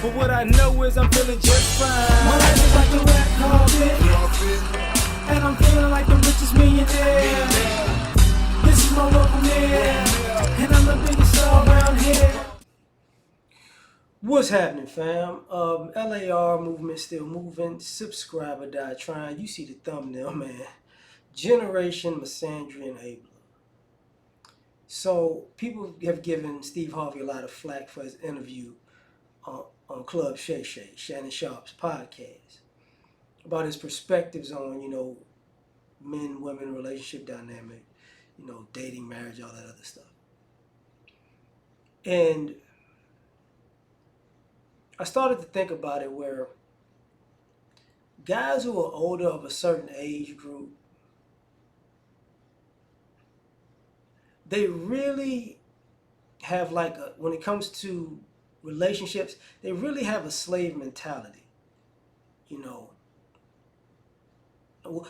But what I know is I'm feeling just fine. My life is like a red carpet, and I'm feeling like the richest millionaire. This is my local mayor, and I'm the biggest star around here. What's happening, fam? L.A.R. movement still moving. Subscriber die trying. You see the thumbnail, man. Generation Misandry and L.A.R. So people have given Steve Harvey a lot of flack for his interview on Club Shay Shay, Shannon Sharp's podcast, about his perspectives on, men, women, relationship dynamic, dating, marriage, all that other stuff. And I started to think about it where guys who are older of a certain age group, they really have when it comes to relationships, they really have a slave mentality.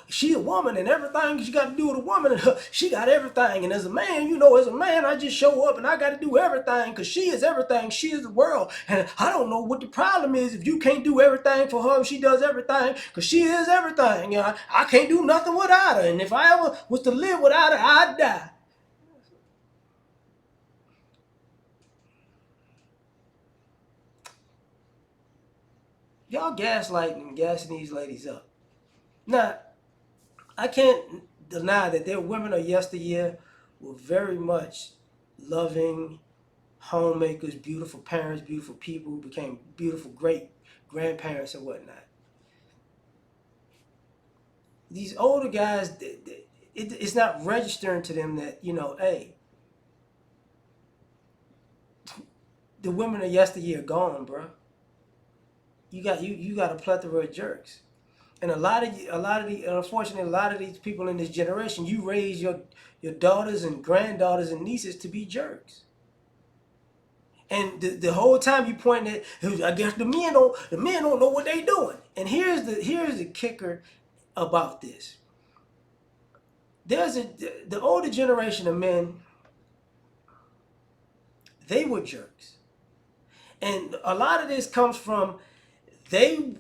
She a woman and everything she got to do with a woman, and she got everything. And as a man, I just show up and I got to do everything because she is everything. She is the world. And I don't know what the problem is if you can't do everything for her, if she does everything, because she is everything. I can't do nothing without her. And if I ever was to live without her, I'd die. Y'all gaslighting and gassing these ladies up. Now, I can't deny that their women of yesteryear were very much loving homemakers, beautiful parents, beautiful people who became beautiful great grandparents and whatnot. These older guys, it's not registering to them that, hey, the women of yesteryear gone, bro. You got a plethora of jerks. And unfortunately, a lot of these people in this generation, you raise your daughters and granddaughters and nieces to be jerks. And the whole time you point at, I guess the men don't know what they doing. And here's the kicker about this. The older generation of men, they were jerks. And a lot of this comes from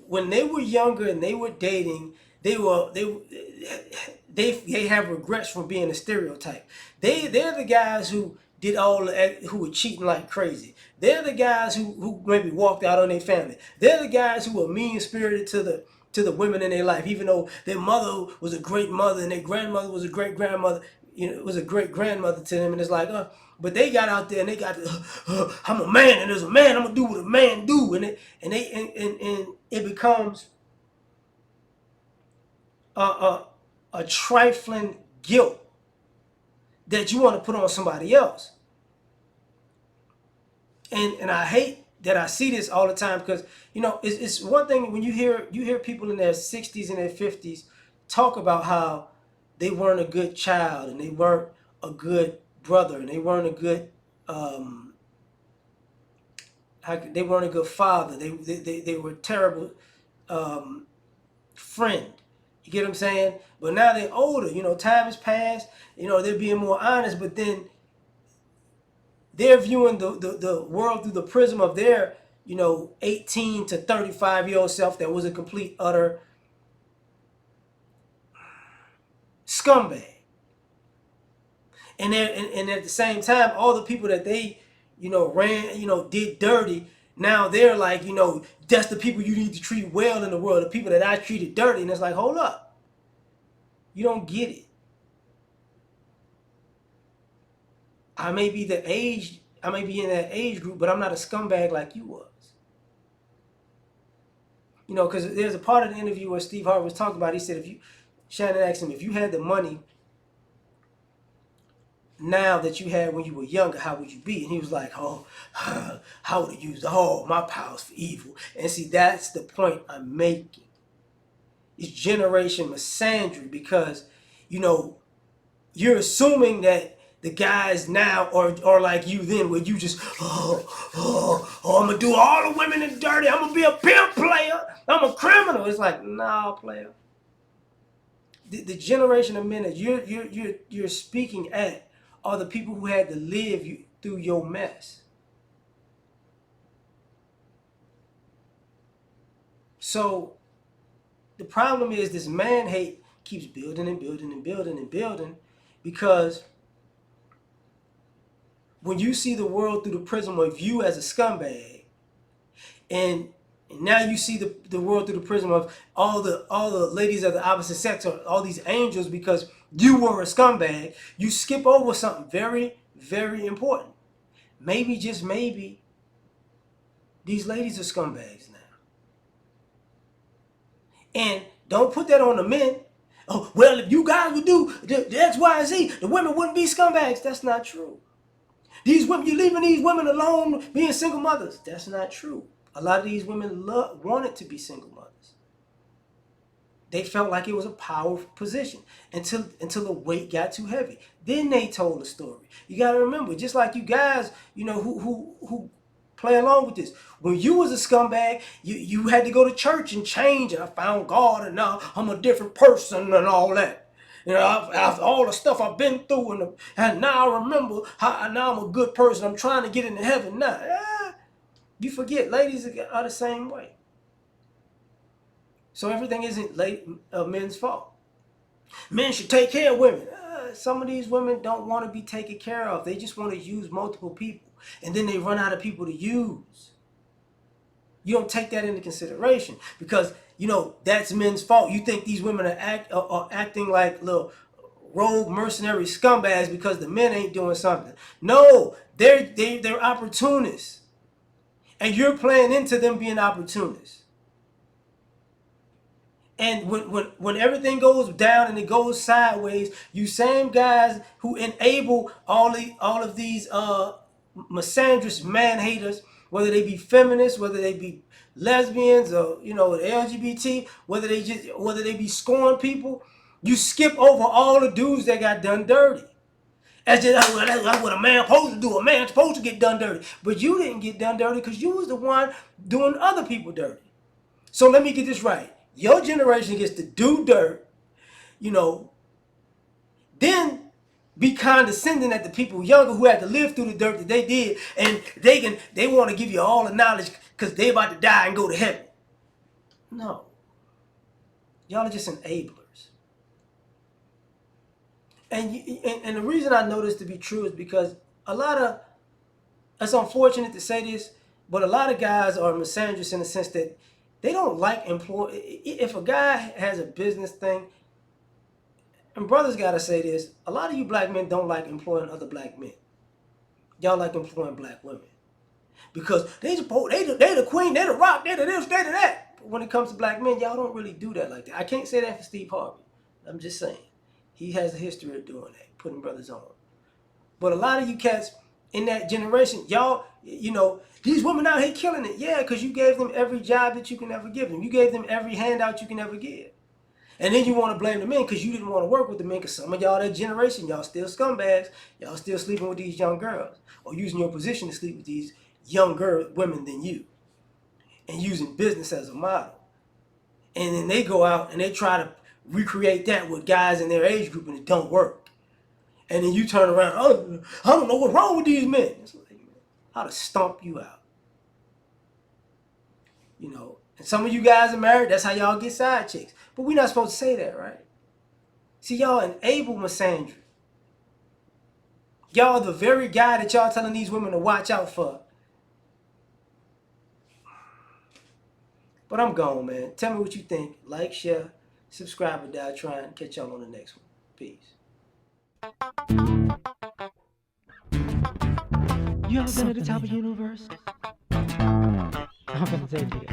when they were younger and they were dating, they have regrets from being a stereotype. They're the guys who did who were cheating like crazy. They're the guys who maybe walked out on their family. They're the guys who were mean spirited to the women in their life, even though their mother was a great mother and their grandmother was a great grandmother. It was a great grandmother to them, and it's like, but they got out there and they got, I'm a man, and as a man, I'm gonna do what a man do, and it becomes a trifling guilt that you want to put on somebody else. And I hate that I see this all the time because it's one thing when you hear people in their 60s and their 50s talk about how they weren't a good child and they weren't a good brother and they weren't a good they weren't a good father. They were a terrible friend. You get what I'm saying? But now they're older. Time has passed. They're being more honest. But then they're viewing the world through the prism of their 18 to 35-year-old self that was a complete utter scumbag. And at the same time, all the people that they did dirty, now they're like, that's the people you need to treat well in the world, the people that I treated dirty. And it's like, hold up, you don't get it. I may be in that age group, but I'm not a scumbag like you was. Because there's a part of the interview where Steve Harvey was talking about, he said, Shannon asked him, if you had the money now that you had when you were younger, how would you be? And he was like, I would have used all my powers for evil. And see, that's the point I'm making. It's generation misandry because, you're assuming that the guys now are like you then, where you just, I'm going to do all the women in dirty. I'm going to be a pimp player. I'm a criminal. It's like, nah, player. The generation of men that you're speaking at are the people who had to live through your mess. So the problem is this man hate keeps building and building and building and building, because when you see the world through the prism of you as a scumbag, and now you see the world through the prism of all the ladies of the opposite sex, or all these angels, because you were a scumbag, you skip over something very, very important. Maybe, just maybe, these ladies are scumbags now. And don't put that on the men. Oh, well, if you guys would do the X, Y, and Z, the women wouldn't be scumbags. That's not true. These women, you're leaving these women alone being single mothers. That's not true. A lot of these women wanted to be single mothers. They felt like it was a powerful position until the weight got too heavy. Then they told the story. You got to remember, just like you guys, who play along with this. When you was a scumbag, you had to go to church and change, and I found God, and now I'm a different person and all that. After all the stuff I've been through, and now I remember how now I'm a good person. I'm trying to get into heaven now. You forget, ladies are the same way. So everything isn't men's fault. Men should take care of women. Some of these women don't want to be taken care of. They just want to use multiple people. And then they run out of people to use. You don't take that into consideration, because, that's men's fault. You think these women are acting like little rogue mercenary scumbags because the men ain't doing something. No, they're opportunists. And you're playing into them being opportunists. And when everything goes down and it goes sideways, you same guys who enable all of these misandrous man haters, whether they be feminists, whether they be lesbians, or LGBT, whether they be scorn people, you skip over all the dudes that got done dirty. That's what a man supposed to do. A man's supposed to get done dirty, but you didn't get done dirty because you was the one doing other people dirty. So let me get this right. Your generation gets to do dirt, then be condescending at the people younger who had to live through the dirt that they did, and they want to give you all the knowledge because they about to die and go to heaven. No. Y'all are just enablers. And the reason I know this to be true is because it's unfortunate to say this, but a lot of guys are misandrous in the sense that they don't like if a guy has a business thing, and brothers gotta say this, a lot of you black men don't like employing other black men. Y'all like employing black women. Because they the queen, they the rock, they the this, they the that. But when it comes to black men, y'all don't really do that like that. I can't say that for Steve Harvey. I'm just saying. He has a history of doing that, putting brothers on. But a lot of you cats in that generation, y'all, these women out here killing it. Yeah, because you gave them every job that you can ever give them. You gave them every handout you can ever give. And then you want to blame the men because you didn't want to work with the men, because some of y'all, that generation, y'all still scumbags. Y'all still sleeping with these young girls, or using your position to sleep with these younger women than you, and using business as a model. And then they go out and they try to recreate that with guys in their age group, and it don't work. And then you turn around, oh, I don't know what's wrong with these men. It's like, how to stomp you out. And some of you guys are married, that's how y'all get side chicks. But we're not supposed to say that, right? See, y'all enable misandry. Y'all the very guy that y'all telling these women to watch out for. But I'm gone, man. Tell me what you think. Like, share, subscribe, or die trying. Catch y'all on the next one. Peace. You ever been at the top of the universe? I'm gonna take you.